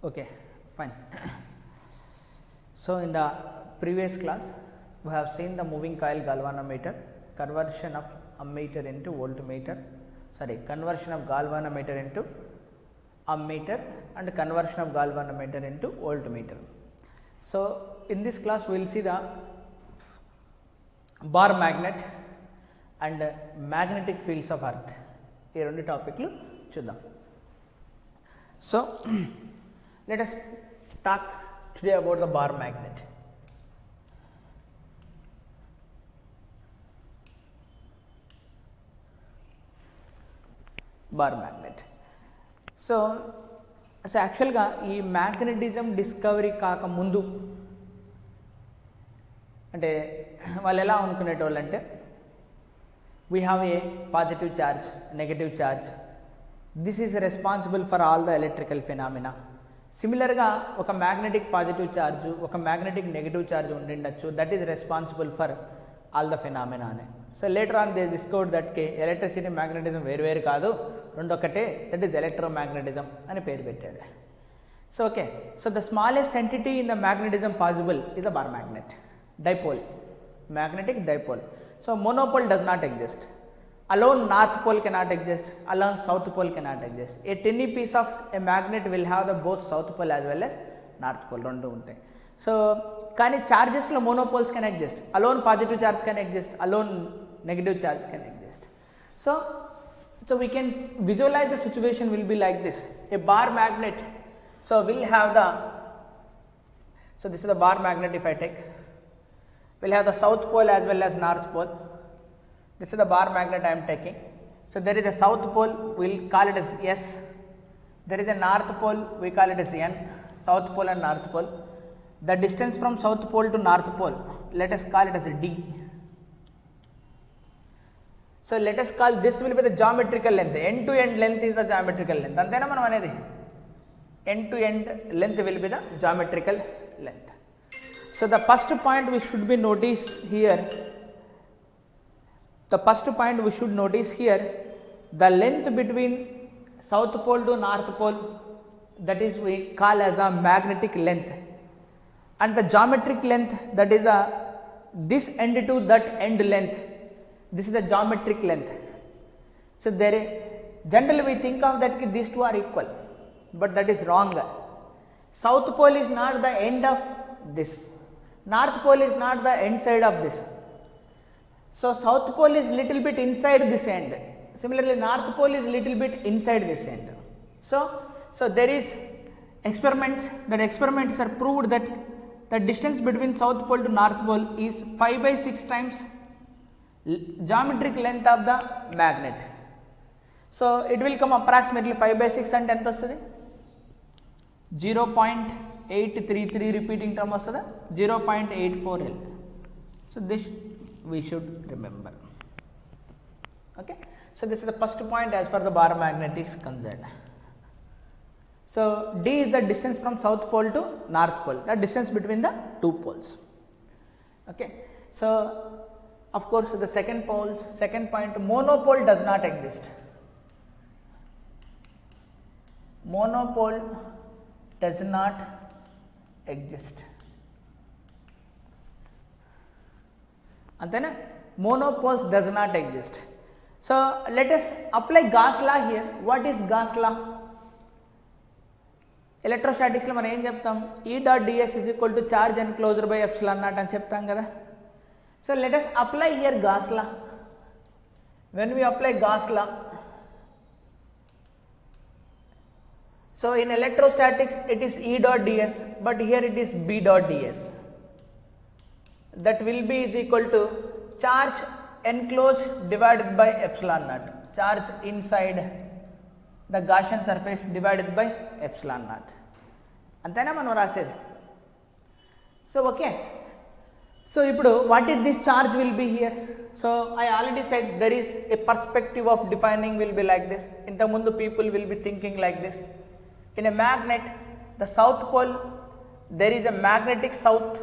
Okay, fine. So in the previous class we have seen the moving coil galvanometer, conversion of ammeter into voltmeter, conversion of galvanometer into ammeter and conversion of galvanometer into voltmeter. So in this class we will see the bar magnet and magnetic fields of earth. ఈ రెండు టాపిక్లు చూద్దాం. So let us talk today about the bar magnet. Bar magnet. So యాక్చువల్గా ఈ magnetism discovery కాకముందు అంటే వాళ్ళు ఎలా అనుకునేటోళ్ళు అంటే we have a positive charge, negative charge, this is responsible for all the electrical phenomena. సిమిలర్గా ఒక మ్యాగ్నెటిక్ పాజిటివ్ ఛార్జ్ ఒక మ్యాగ్నెటిక్ నెగిటివ్ ఛార్జ్ ఉండిండొచ్చు, that is responsible for all the phenomena అని. So later on they discovered that కే electricity magnetism వేరు కాదు, రెండు ఒకటే, దట్ ఈస్ ఎలక్ట్రోమ్యాగ్నెటిజం అని పేరు పెట్టాడు. So okay, so the smallest entity in the magnetism possible is the bar magnet, dipole, magnetic dipole. So monopole does not exist. Alone north pole cannot exist, alone south pole cannot exist. A tiny piece of a magnet will have the both south pole as well as north pole, రెండు ఉంటాయి. So కానీ చార్జెస్లో monopoles can exist, alone positive charge can exist, alone negative charge can exist. So we can visualize the situation will be like this. A bar magnet, so we'll have the, so this is the bar magnet. If I take, we'll have the south pole as well as north pole. This is the bar magnet I am taking. So there is a south pole, we'll call it as S. There is a north pole, we call it as N. South pole and north pole. The distance from south pole to north pole, let us call it as D. So let us call this will be the geometrical length. End to end length is the geometrical length. Antena manam anedi. End to end length will be the geometrical length. So the first point we should be notice here. The first point we should notice here, the length between south pole to north pole, that is we call as a magnetic length, and the geometric length, that is a this end to that end length, this is the geometric length. So there generally we think of that these two are equal, but that is wrong. South pole is not the end of this, north pole is not the end side of this. So south pole is little bit inside this end, similarly north pole is little bit inside this end. So there is experiments, that experiments are proved that the distance between south pole to north pole is 5/6 times geometric length of the magnet. So it will come approximately 5/6 and ఎంత వస్తుంది, 0.833 repeating term వస్తుందా, 0.84 L. So this we should remember. Okay, so this is the first point as far the bar magnet is concerned. So D is the distance from south pole to north pole, the distance between the two poles. Okay, so of course the second point, monopole does not exist. Monopole does not exist. Antena monopoles does not exist. So let us apply Gauss law here. What is Gauss law? ఎలక్ట్రోస్టాటిక్స్లో మనం ఏం చెప్తాం, E dot ds is equal to charge enclosed by epsilon naught అని చెప్తాం కదా. So let us apply here Gauss law. When we apply Gauss law, so in electrostatics it is E dot ds, but here it is B dot ds. That will be is equal to charge enclosed divided by epsilon naught, charge inside the Gaussian surface divided by epsilon naught. అంతేనా మనం రాసేది. So okay, so ఇప్పుడు what is this charge will be here. So I already said there is a perspective of defining will be like this. ఇంతకుముందు people will be thinking like this. In a magnet the south pole there is a magnetic south,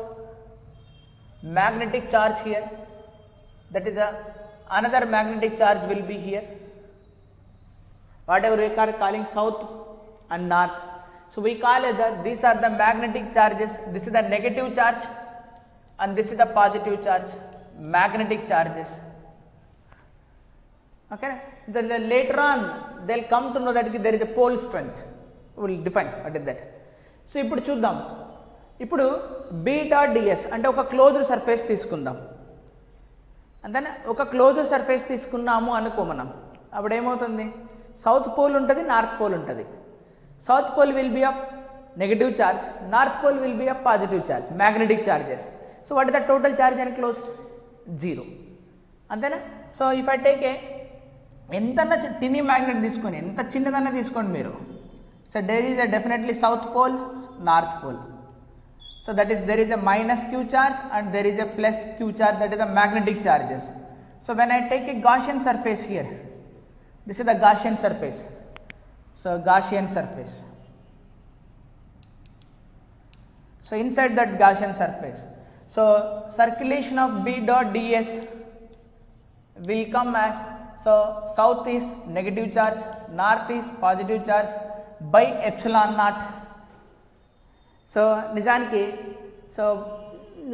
magnetic charge here, that is another magnetic charge will be here, whatever we are calling south and north. So we call it that these are the magnetic charges. This is the negative charge and this is the positive charge, magnetic charges. Okay, later on they'll come to know that there is a pole strength. We'll define what is that. So ఇప్పుడు చూద్దాం. ఇప్పుడు B dot ds అంటే ఒక closed surface తీసుకుందాం. అంతేనా, ఒక closed surface తీసుకున్నాము అనుకో మనం. అప్పుడు ఏమవుతుంది, సౌత్ పోల్ ఉంటుంది, నార్త్ పోల్ ఉంటుంది. South pole will be of negative charge, north pole will be of positive charge, magnetic charges. So what is the total charge and closed? 0. అంతేనా. So if I take a ఎంతన్నా tiny magnet తీసుకొని, ఎంత చిన్నదన్నా తీసుకోండి మీరు. So there is a definitely south pole, north pole. So that is, there is a minus q charge and there is a plus q charge, that is the magnetic charges. So when I take a Gaussian surface here, this is the Gaussian surface. So Gaussian surface. So inside that Gaussian surface, so circulation of B dot ds will come as, so south is negative charge, north is positive charge by epsilon naught. So నిజానికి so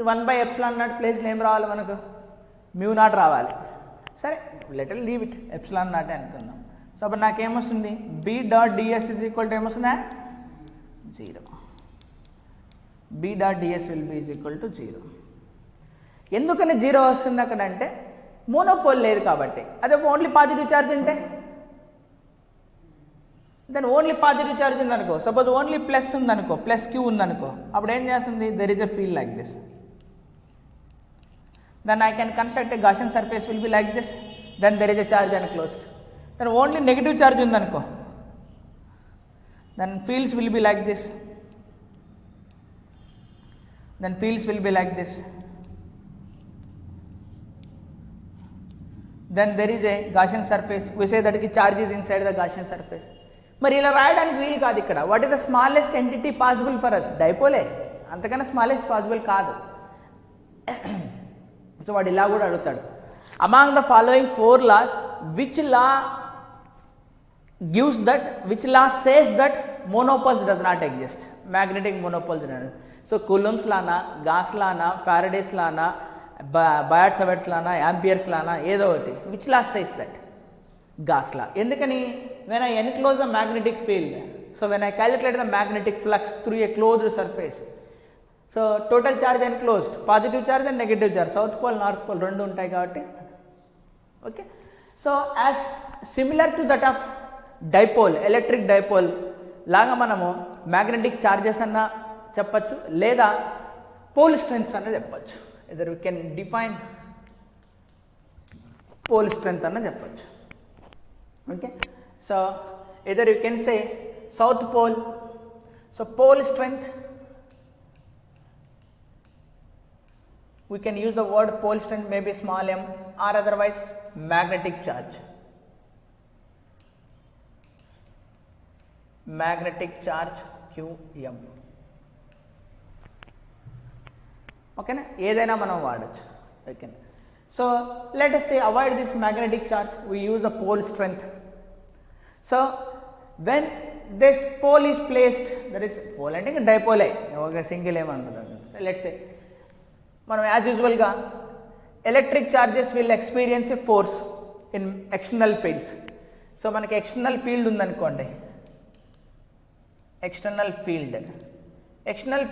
1/ε0 ప్లేస్లో ఏం రావాలి మనకు, μ0 రావాలి. సరే, letter leave it, ε0 అనుకుందాం. So అప్పుడు నాకేమొస్తుంది, B dot ds is equal to ఏమొస్తుందా, 0. B dot ds will be is equal to 0. ఎందుకని 0 వస్తుంది అక్కడ అంటే, మోనోపోల్ లేదు కాబట్టి. అదే ఓన్లీ పాజిటివ్ ఛార్జ్ ఉంటే, దెన్ ఓన్లీ పాజిటివ్ ఛార్జ్ ఉందనుకో, సపోజ్ ఓన్లీ ప్లస్ ఉందనుకో, ప్లస్ క్యూ ఉందనుకో, అప్పుడు ఏం చేస్తుంది, there is a field like this. Then I can construct a Gaussian surface will be like this, then there is a charge enclosed. Then only negative charge ఉందనుకో, then fields will be like this, then fields will be like this. Then there is a Gaussian surface. We say that the charge is inside the Gaussian surface. మరి ఇలా రాయడానికి వీలు కాదు ఇక్కడ. What is the smallest entity possible for us? Dipole, అంతకన్నా smallest possible కాదు. So వాడు ఇలా కూడా అడుగుతాడు, among the following 4 laws which law gives that, which law says that monopoles does not exist, magnetic monopoles. So కూలంబ్స్ లానా, గాస్ లానా, ఫారడేస్ లానా, బయాట్-సవర్ట్స్ లానా, యాంపియర్స్ లానా, ఏదో ఒకటి. Which law says that? Gauss law. ఎందుకని, when I enclose a magnetic field, so when I calculate the magnetic flux through a closed surface, so total charge enclosed, positive charge and negative charge, south pole, north pole రెండు ఉంటాయి కాబట్టి. Okay, so as similar to that of dipole, electric dipole లాగా మనము magnetic charges అన్న చెప్పచ్చు, లేదా pole strengths అన్న చెప్పచ్చు. either we can define pole strength అన్న చెప్పచ్చు. Okay, so either you can say south pole, so pole strength, we can use the word pole strength, maybe small m, or otherwise magnetic charge, magnetic charge qm. ఓకేనా, ఏదైనా మనం వాడచ్చు. Okay, so let us say avoid this magnetic charge, we use a pole strength. So when this pole is placed, that is pole అంటే ఇంకా డైపోలే, ఒక single ఏమంటుంది. Let's say మనం as యూజువల్గా electric charges will experience a force in external fields. So మనకి external field ఉందనుకోండి, external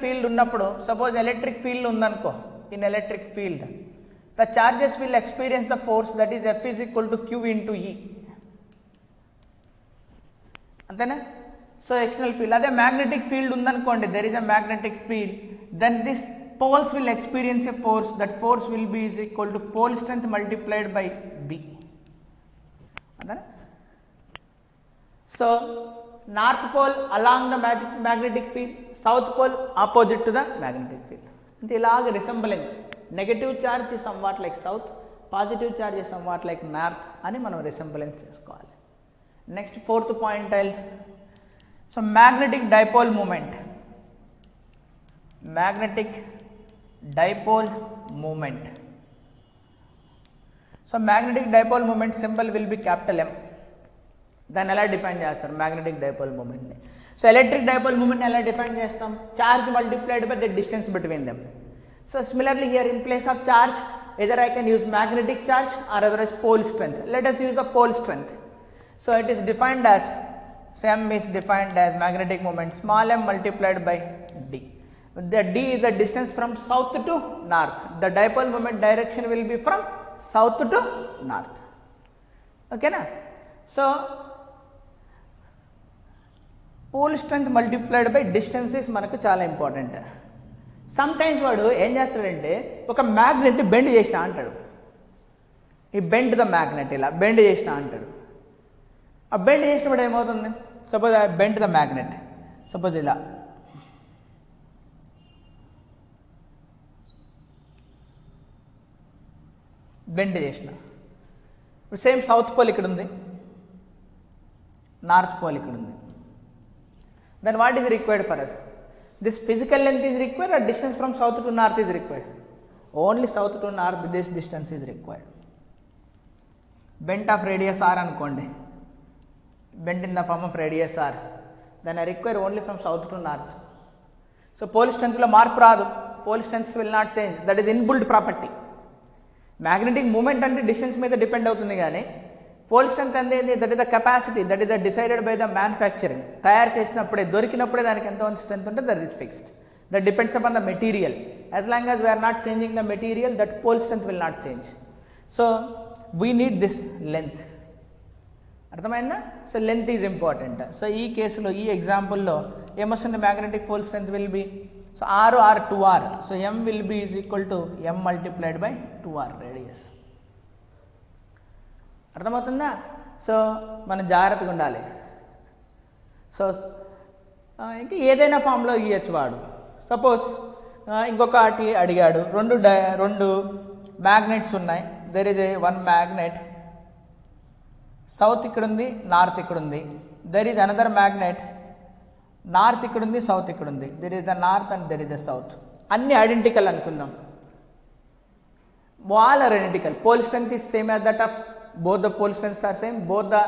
field ఉన్నప్పుడు suppose electric field ఉందనుకో, in electric field the charges will experience the force that is F is equal to Q into E. అంతేనా. So external field. అదే magnetic field ఉందనుకోండి, there is a magnetic field, then this poles will experience a force, that force will be is equal to pole strength multiplied by B. అంతేనా. So north pole along the magnetic field, south pole opposite to the magnetic field. అంటే ఇలాగ resemblance, negative charge is somewhat like south, positive charge is somewhat like north అని మనం resemblance చేసుకోవాలి. Next fourth point I'll, so magnetic dipole moment, magnetic dipole moment. So magnetic dipole moment symbol will be capital M. దాన్ని ఎలా define చేస్తారు magnetic dipole మూమెంట్ని? So electric dipole moment ఎలా define చేస్తాం? Charge multiplied by the distance between them. So similarly here in place of charge either I can use magnetic charge or otherwise pole strength. Let us use the pole strength. So it is defined as, m is defined as magnetic moment small m multiplied by d. The d is the distance from south to north. The dipole moment direction will be from south to north. Okay na? So pole strength multiplied by distance is manaku chaala important. Sometimes వాడు ఏం చేస్తాడంటే ఒక మ్యాగ్నెట్ని bend చేసిన అంటాడు. ఈ bend the magnet, ఇలా bend చేసిన అంటాడు. ఆ బెండ్ చేసినప్పుడు ఏమవుతుంది? Suppose I bend the magnet, suppose ఇలా బెండ్ చేసిన. ఇప్పుడు సేమ్ సౌత్ పోల్ ఇక్కడ ఉంది, నార్త్ పోల్ ఇక్కడ ఉంది. Then what is required for us? This physical length is required or distance from south to north is required? Only south to north this distance is required. Bent of radius r anukondi, bent in the form of radius r, then I require only from south to north. So pole strength lo marpu raadu, pole strength will not change, that is inbuilt property. Magnetic moment ante distance meeda depend avutundi gaani pole strength అనేది that is the capacity, that is the decided by the manufacturing. తయారు చేసినప్పుడే, దొరికినప్పుడే దానికి ఎంత strength ఉంటే that is fixed. That depends upon the material. As long as we are not changing the material, that pole strength will not change. So we need this length. అర్థమైందా? So length is important. So ఈ కేసులో, ఈ ఎగ్జాంపుల్లో ఏమొస్తుంది? Magnetic pole strength will be, so r 2r, so m will be is equal to m multiplied by 2r radius. అర్థమవుతుందా? So మనం జాగ్రత్తగా ఉండాలి. సో ఇంకా ఏదైనా ఫామ్లో ఇవ్వచ్చు వాడు. సపోజ్ ఇంకొకటి అడిగాడు, రెండు మ్యాగ్నెట్స్ ఉన్నాయి. There is a one magnet, south ఇక్కడ ఉంది, నార్త్ ఇక్కడ ఉంది. There is another magnet, north ఇక్కడ ఉంది, సౌత్ ఇక్కడ ఉంది. There is the north and there is the south. అన్ని ఐడెంటికల్ అనుకుందాం. All are identical. Pole strength is same as that of both the pole strengths are same, both the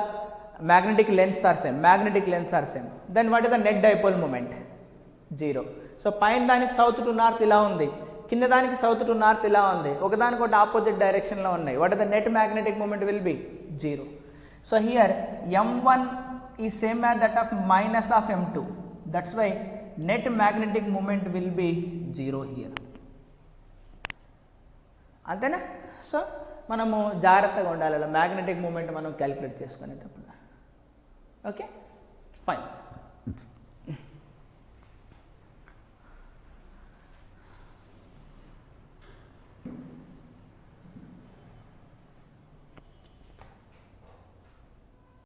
magnetic lengths are same, then what is the net dipole moment? 0. so పైన దానికి south to north ఇలా ఉంది, కింద దానికి south to north ఇలా ఉంది, ఒకదానికి ఒకటి ఆపోజిట్ డైరెక్షన్ లో ఉన్నాయి. what is the net magnetic moment will be? 0. so here m1 is same as that of minus of m2, that's why net magnetic moment will be 0 here. అంతేనా? So మనము జాగ్రత్తగా ఉండాలి అలా మ్యాగ్నెటిక్ మూమెంట్ మనం calculate చేసుకునేటప్పుడు. Okay, fine.